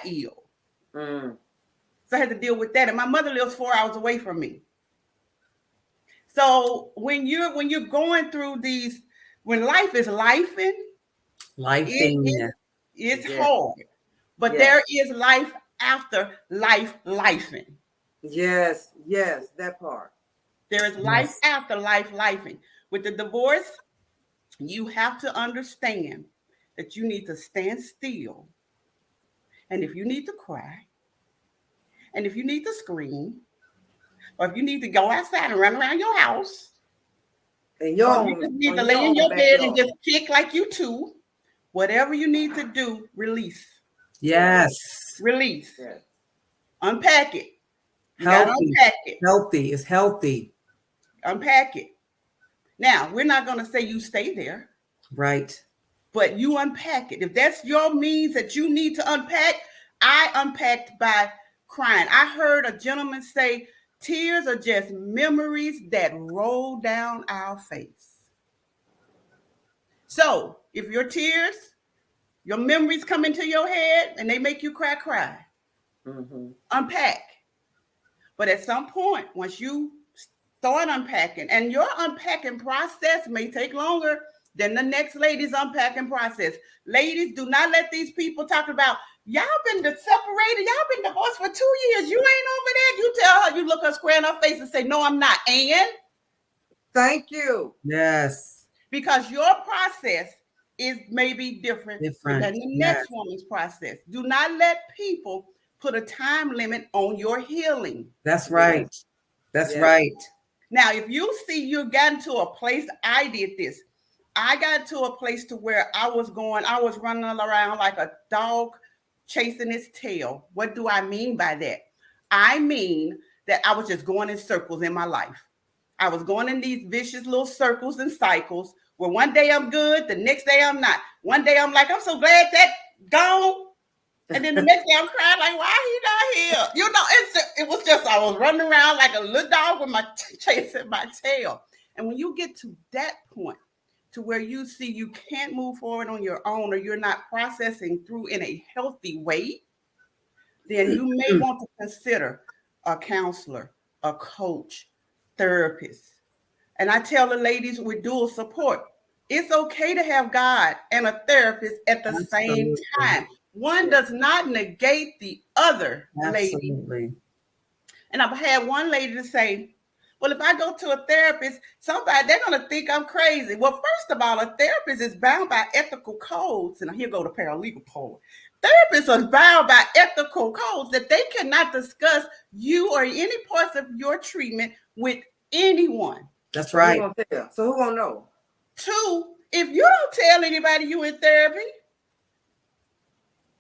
ill. So I had to deal with that. And my mother lives 4 hours away from me. So when you're going through these, when life is lifing, it's hard. But there is life after lifing. Yes, that part. There is life after lifing. With the divorce, you have to understand that you need to stand still. And if you need to cry, and if you need to scream, or if you need to go outside and run around your house, and or you just need to lay in your bed and just kick like you two, whatever you need to do, release. Yes. Release. Yes. Unpack it. You healthy. gotta unpack it. Healthy. It's healthy. Unpack it. Now, we're not going to say you stay there. Right. But you unpack it. If that's your means that you need to unpack, I unpacked by crying. I heard a gentleman say, tears are just memories that roll down our face. So if your tears, your memories come into your head and they make you cry. Unpack. But at some point, once you start unpacking, and your unpacking process may take longer than the next lady's unpacking process. Ladies, do not let these people talk about, y'all been separated, y'all been divorced for 2 years. You ain't over there. You tell her, you look her square in her face and say, no, I'm not. And thank you. Yes. Because your process is maybe different than the next woman's process. Do not let people put a time limit on your healing. That's right. That's right. Now, if you see you've gotten to a place, I did this. I got to a place to where I was running around like a dog chasing its tail. What do I mean by that? I mean that I was just going in circles in my life. I was going in these vicious little circles and cycles where one day I'm good, the next day I'm not. One day I'm like, I'm so glad that gone. And then the next day I'm crying like, why he not here? You know, it was just, I was running around like a little dog with my chasing my tail. And when you get to that point, to where you see you can't move forward on your own, or you're not processing through in a healthy way, then you may want to consider a counselor, a coach, therapist. And I tell the ladies with dual support, it's okay to have God and a therapist at the same time. One does not negate the other, lady. And I've had one lady to say, well, if I go to a therapist, they're going to think I'm crazy. Well, first of all, a therapist is bound by ethical codes. And here go the paralegal poet. Therapists are bound by ethical codes that they cannot discuss you or any parts of your treatment with anyone. That's right. So who gonna know? 2, if you don't tell anybody you in therapy,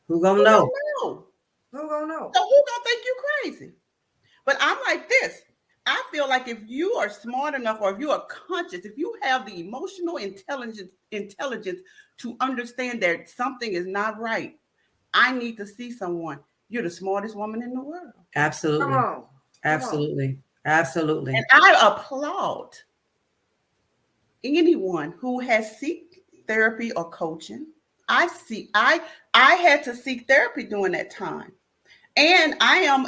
who gonna know? Who gonna know? So who gonna think you crazy? But I'm like this. I feel like if you are smart enough, or if you are conscious, if you have the emotional intelligence to understand that something is not right, I need to see someone. You're the smartest woman in the world. Absolutely. Come on. Absolutely. Absolutely. And I applaud anyone who has seek therapy or coaching. I had to seek therapy during that time. And I am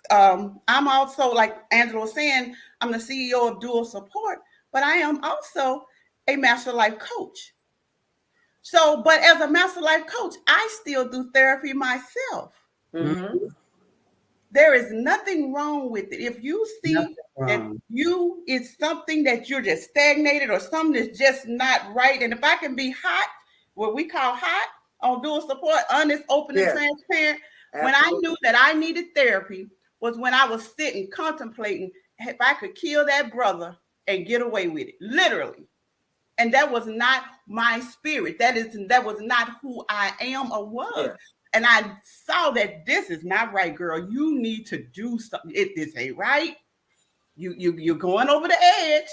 I'm also, like Angela was saying, I'm the CEO of Dual Support, but I am also a Master Life Coach. So, but as a Master Life Coach, I still do therapy myself. There is nothing wrong with it. If you see that it's something that you're just stagnated, or something that's just not right. And if I can be hot, what we call hot on Dual Support, honest, open, and transparent. Absolutely. When I knew that I needed therapy was when I was sitting contemplating if I could kill that brother and get away with it, literally. And that was not my spirit. That was not who I am or was. Yeah. And I saw that this is not right, girl. You need to do something. This ain't right. You're going over the edge.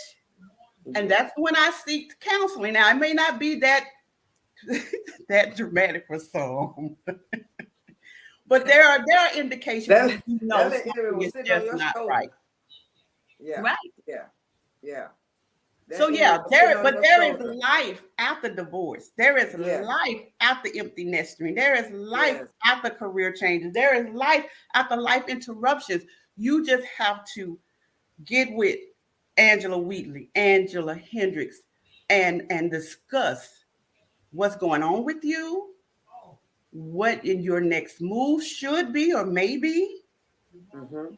And that's when I seek counseling. Now, it may not be that dramatic for some. But there are indications that you know something is just not right. Yeah. Right. Yeah. So That yeah, enemy sitting on your there is shoulder. life after divorce. There is Yes. life after empty nestering. There is life Yes. after career changes. There is life after life interruptions. You just have to get with Angela Wheatley, Angela Hendricks, and discuss what's going on with you, what in your next move should be or may be, Mm-hmm.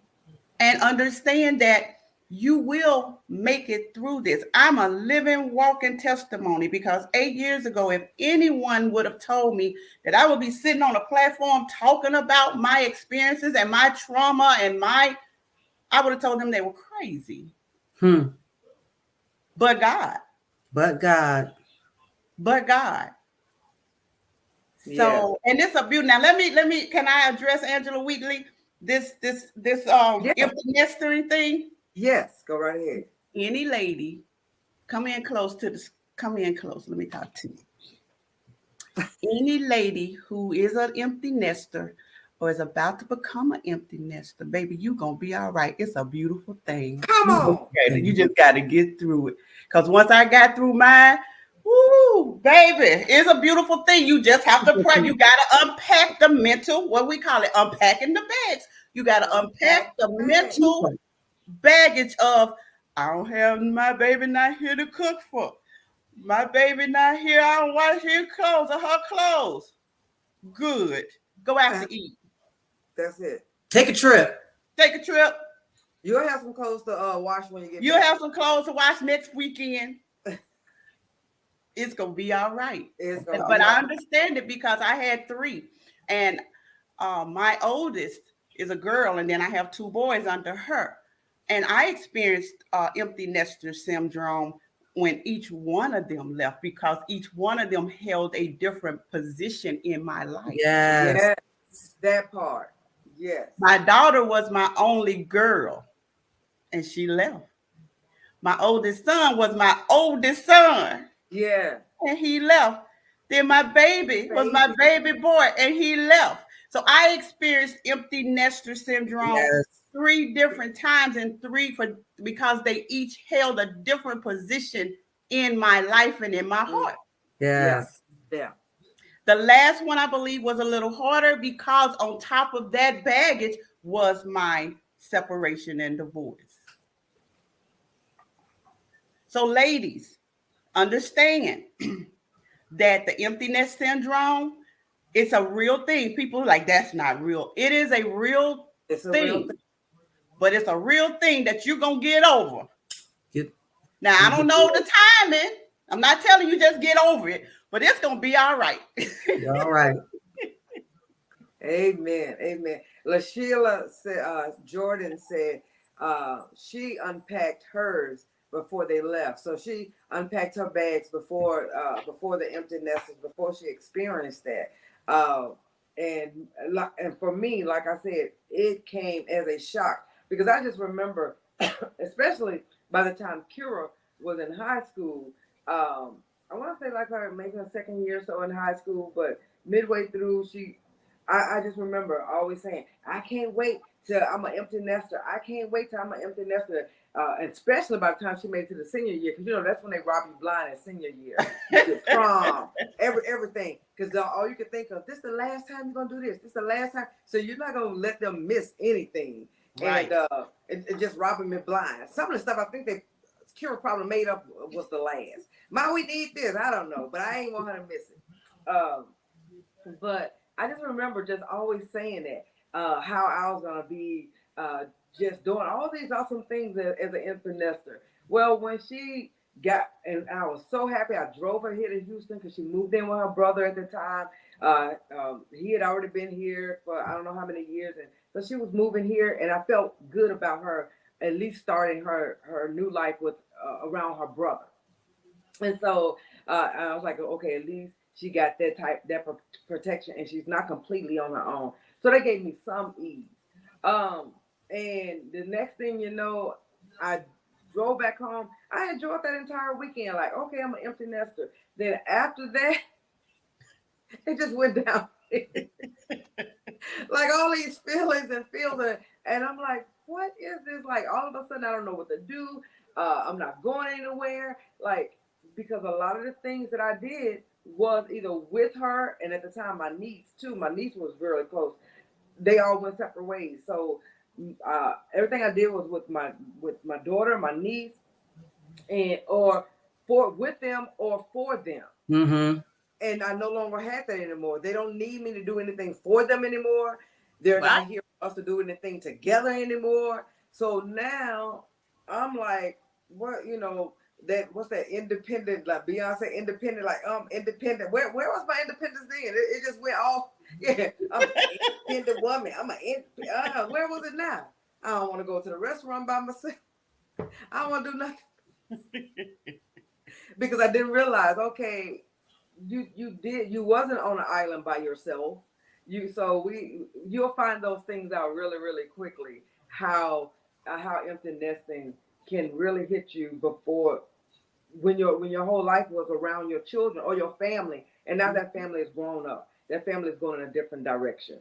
and understand that you will make it through this. I'm a living, walking testimony because 8 years ago, if anyone would have told me that I would be sitting on a platform talking about my experiences and my trauma I would have told them they were crazy. Hmm. But God, But God. but God. Yes. So, and this a beauty. Now, can I address Angela Wheatley? This Yes. empty nestering thing. Yes. Go right ahead. Any lady, come in close to this. Come in close. Let me talk to you. Any lady who is an empty nester or is about to become an empty nester, baby, you gonna be all right. It's a beautiful thing. Come on. You just got to get through it. Because once I got through mine, woo, baby, it's a beautiful thing. You just have to pray. You got to unpack the mental, what we call it, unpacking the bags. You got to unpack the mental baggage of, I don't have my baby not here to cook for. My baby not here. I don't wash his clothes or her clothes. Good. Go out to eat. That's it. Take a trip. Take a trip. You'll have some clothes to wash when you get You'll back. have some clothes to wash next weekend. It's gonna be all right. But I understand it because I had three, and my oldest is a girl, and then I have two boys under her, and I experienced empty nester syndrome when each one of them left because each one of them held a different position in my life. Yes. Yes. That part. Yes. My daughter was my only girl, and she left. My oldest son was my oldest son. Yeah. And he left. Then my baby was my baby boy, and he left. So I experienced empty nester syndrome Yes. 3 different times, and because they each held a different position in my life and in my heart. Yes. Yeah. The last one I believe was a little harder because on top of that baggage was my separation and divorce. So, ladies, understand that the emptiness syndrome, it's a real thing. People are like, that's not real. It is a real thing. But it's a real thing that you're going to get over. Now, I don't know the timing. I'm not telling you just get over it, but it's going to be all right. All right. Amen. Amen. LaSheila said, Jordan said she unpacked hers before they left. So she unpacked her bags before the empty nesters, before she experienced that. And for me, like I said, it came as a shock because I just remember, especially by the time Kira was in high school, I want to say like her maybe her second year or so in high school, but midway through, I just remember always saying, I can't wait till I'm an empty nester. I can't wait till I'm an empty nester. And especially by the time she made it to the senior year, because that's when they rob you blind in senior year. Your prom, everything. Because all you can think of, this is the last time you're gonna do this. This is the last time. So you're not gonna let them miss anything. Right. And it just robbing me blind. Some of the stuff I think Kira probably made up was the last. We need this. I don't know, but I ain't want her to miss it. But I just remember just always saying that, how I was going to be just doing all these awesome things as an empty nester. Well, when she got, and I was so happy, I drove her here to Houston because she moved in with her brother at the time. He had already been here for I don't know how many years. And so she was moving here, and I felt good about her at least starting her new life with around her brother. And so I was like, okay, at least she got that protection, and she's not completely on her own. So that gave me some ease. And the next thing you know, I drove back home. I enjoyed that entire weekend. Like, okay, I'm an empty nester. Then after that, it just went down. Like all these feelings, and I'm like, what is this? Like all of a sudden, I don't know what to do. I'm not going anywhere. Like, because a lot of the things that I did was either with her, and at the time my niece too. My niece was really close. They all went separate ways. So everything I did was with my daughter, my niece, and or for with them or for them. Mm-hmm. And I no longer have that anymore. They don't need me to do anything for them anymore. They're What? not here for us to do anything together anymore. So now I'm like, what, that what's that independent, like Beyonce independent, like independent. Where was my independence then? It just went off. Yeah, I'm an independent woman. Where was it now? I don't want to go to the restaurant by myself. I don't want to do nothing because I didn't realize. Okay, you wasn't on an island by yourself. You'll find those things out really, really quickly. How empty nesting can really hit you before, when your whole life was around your children or your family, and now that family is grown up. That family is going in a different direction.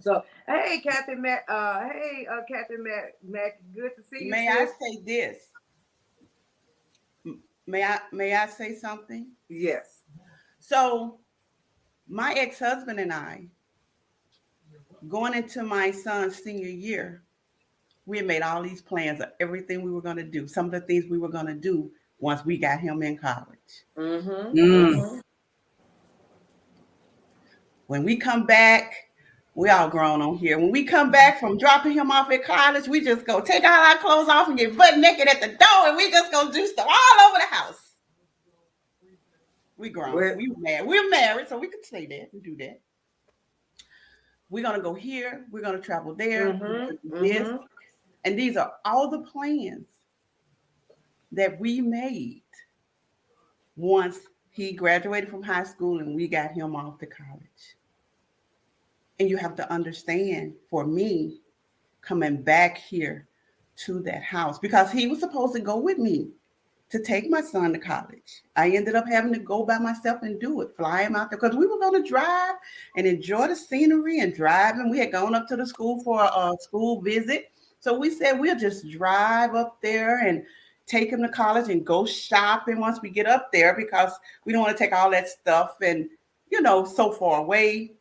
So, hey, Kathy Mac, Kathy Mac, good to see you. May I say this? May I say something? Yes. So, my ex-husband and I, going into my son's senior year, we had made all these plans of everything we were going to do. Some of the things we were going to do once we got him in college. Mm-hmm. Mm. Mm-hmm. When we come back, we all grown on here. When we come back from dropping him off at college, we just go take all our clothes off and get butt naked at the door, and we just go do stuff all over the house. We grown. We married. We're married, so we can say that. We do that. We're gonna go here. We're gonna travel there. Mm-hmm. We're gonna do this, Mm-hmm. and these are all the plans that we made once he graduated from high school and we got him off to college. And you have to understand, for me, coming back here to that house, because he was supposed to go with me to take my son to college. I ended up having to go by myself and do it, fly him out there, because we were going to drive and enjoy the scenery and drive. And we had gone up to the school for a school visit. So we said we'll just drive up there and take him to college and go shopping once we get up there, because we don't want to take all that stuff and, so far away.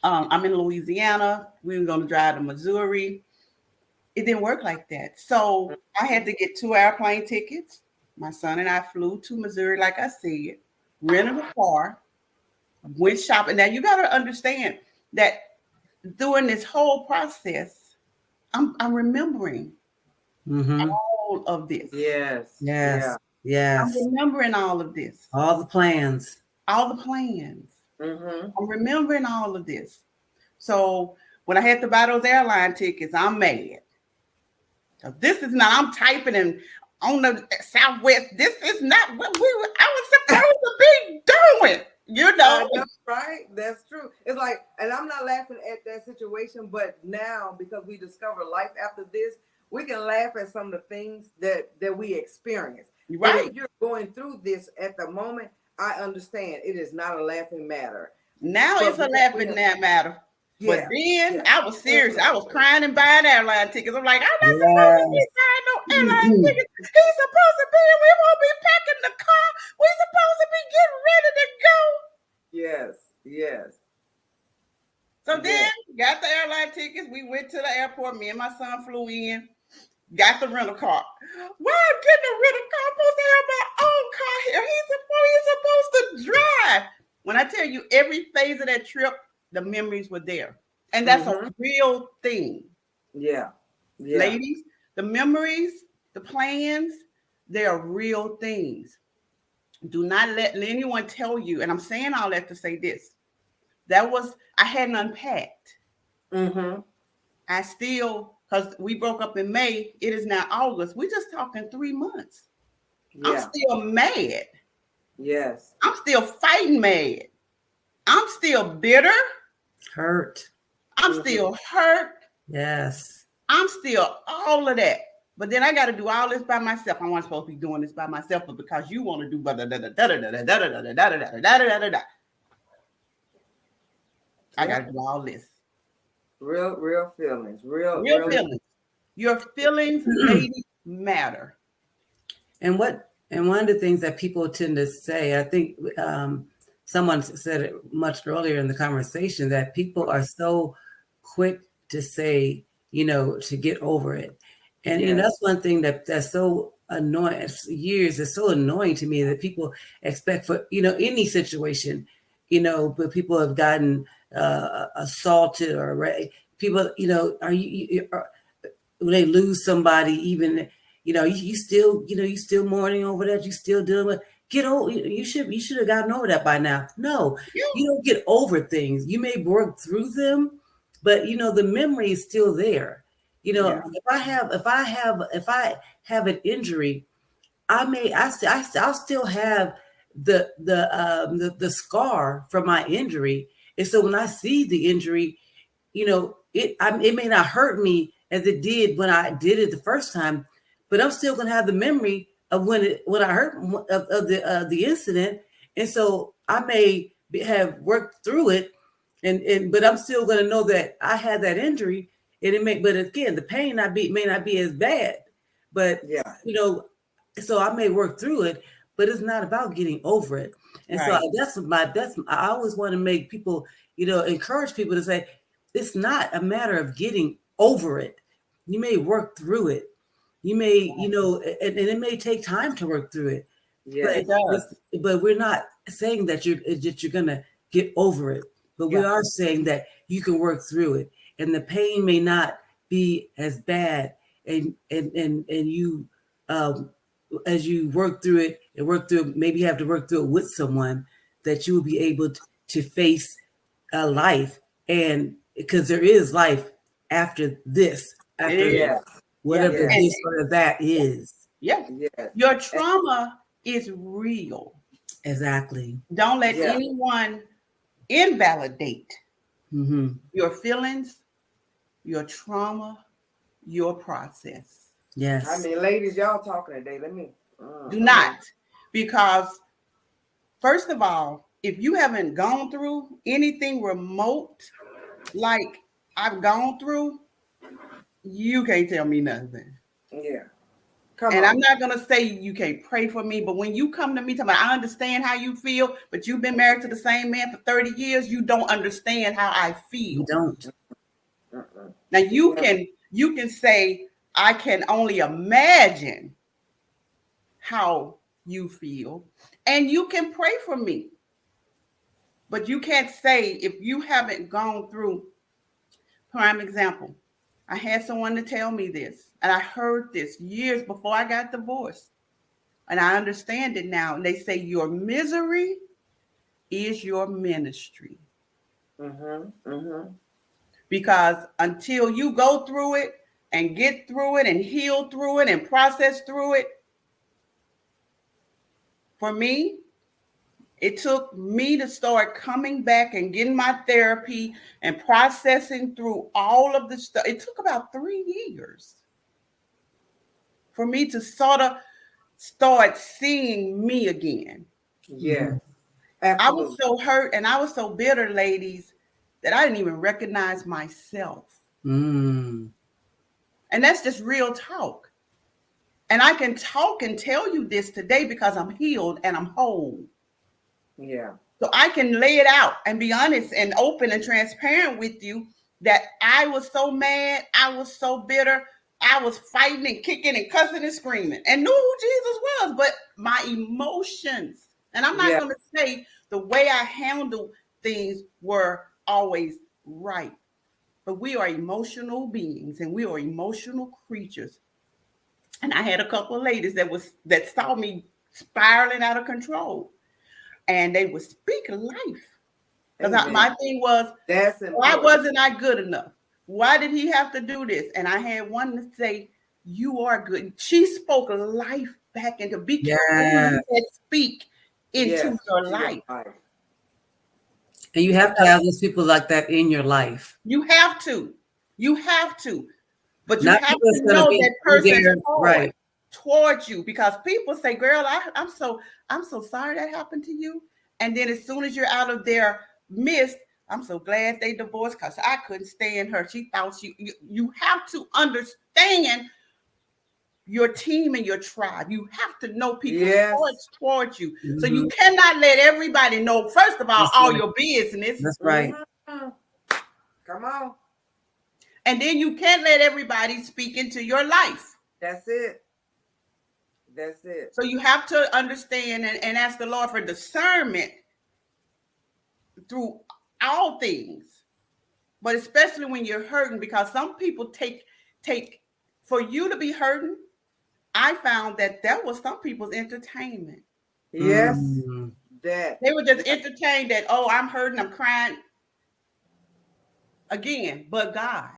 I'm in Louisiana. We were going to drive to Missouri. It didn't work like that. So I had to get 2 airplane tickets. My son and I flew to Missouri, like I said, rented a car, went shopping. Now, you got to understand that during this whole process, I'm remembering all of this. Yes. Yes. Yes. I'm remembering all of this. All the plans. All the plans. Mm-hmm. I'm remembering all of this. So when I had to buy those airline tickets, I'm mad. So this is not, I'm typing in on the Southwest. This is not what I was supposed to be doing. Right? That's true. It's like, and I'm not laughing at that situation, but now, because we discover life after this, we can laugh at some of the things that we experience. Right. But if you're going through this at the moment, I understand it is not a laughing matter. Now it's a laughing matter. Yeah. But then I was serious. I was crying and buying airline tickets. I'm like, I'm not supposed to be buying no airline tickets. He's supposed to be, and we won't be packing the car. We're supposed to be getting ready to go. Yes, yes. So then got the airline tickets. We went to the airport. Me and my son flew in. Got the rental car. Why I'm getting a rental car? I'm supposed to have my own car here. He's supposed to drive. When I tell you every phase of that trip, the memories were there. And that's a real thing. Yeah. Ladies, the memories, the plans, they are real things. Do not let anyone tell you, and I'm saying all that to say this. I hadn't unpacked. I still, because we broke up in May, it is now August. We're just talking 3 months. Yeah. I'm still mad. Yes. I'm still fighting mad. I'm still bitter. Hurt. I'm still hurt. Yes. I'm still all of that. But then I got to do all this by myself. I wasn't supposed to be doing this by myself, but because you want to do I got to do all this. Real feelings. Real feelings. Your feelings, ladies, matter. And one of the things that people tend to say, I think someone said it much earlier in the conversation, that people are so quick to say, to get over it. And that's one thing that's so annoying. Years is so annoying to me, that people expect for any situation, but people have gotten assaulted or people, are when they lose somebody, even you still you still mourning over that, you still dealing with. Get over. You should have gotten over that by now. No, you don't get over things. You may work through them, but the memory is still there. If I have an injury, I'll still have the scar from my injury, and so when I see the injury, it may not hurt me as it did when I did it the first time, but I'm still gonna have the memory of when I hurt of the incident, and so I may have worked through it, but I'm still gonna know that I had that injury, and but again, the pain may not be as bad, but so I may work through it, but it's not about getting over it. And so I always want to make people, encourage people to say, it's not a matter of getting over it. You may work through it. You may, and it may take time to work through it. Yeah, it does. But we're not saying that you're gonna get over it. But we are saying that you can work through it, and the pain may not be as bad, and you as you work through it maybe you have to work through it with someone, that you will be able to face a life, and because there is life after this, whatever this or that is. Your trauma is real. Exactly. Don't let anyone invalidate your feelings, your trauma, your process. Yes. I mean, ladies, y'all talking today. Let me do not, because first of all, if you haven't gone through anything remote like I've gone through, you can't tell me nothing. Yeah. I'm not going to say you can't pray for me, but when you come to me, I understand how you feel, but you've been married to the same man for 30 years, you don't understand how I feel. You don't. Now you can say, I can only imagine how you feel, and you can pray for me, but you can't say if you haven't gone through. Prime example, I had someone to tell me this, and I heard this years before I got divorced, and I understand it now. And they say your misery is your ministry. Because until you go through it and get through it and heal through it and process through it, for me, it took me to start coming back and getting my therapy and processing through all of the stuff. It took about 3 years for me to sort of start seeing me again. Yeah. I was so hurt and I was so bitter, ladies, that I didn't even recognize myself. And that's just real talk. And I can talk and tell you this today because I'm healed and I'm whole. Yeah. So I can lay it out and be honest and open and transparent with you that I was so mad. I was so bitter. I was fighting and kicking and cussing and screaming and knew who Jesus was, but my emotions, and I'm not going to say the way I handled things were always right, but we are emotional beings and we are emotional creatures. And I had a couple of ladies that saw me spiraling out of control, and they would speak life. Because my thing was, why wasn't I good enough? Why did he have to do this? And I had one to say, you are good. She spoke life back into be careful and speak into your life. And you have to have those people like that in your life. You have to. You have to. But you Not have to know that person's right towards you, because people say, girl, I'm so sorry that happened to you. And then as soon as you're out of their midst, I'm so glad they divorced because I couldn't stand her. She thought you have to understand your team and your tribe. You have to know people's Yes. hearts towards you. So Mhm. you cannot let everybody know, first of all, That's all right. your business. That's right. Mhm. Come on. And then you can't let everybody speak into your life. That's it. That's it. So you have to understand and ask the Lord for discernment through all things, but especially when you're hurting, because some people take for you to be hurting. I found that was some people's entertainment. Yes. Mm. That. They were just entertained that, oh, I'm hurting, I'm crying. Again, but God.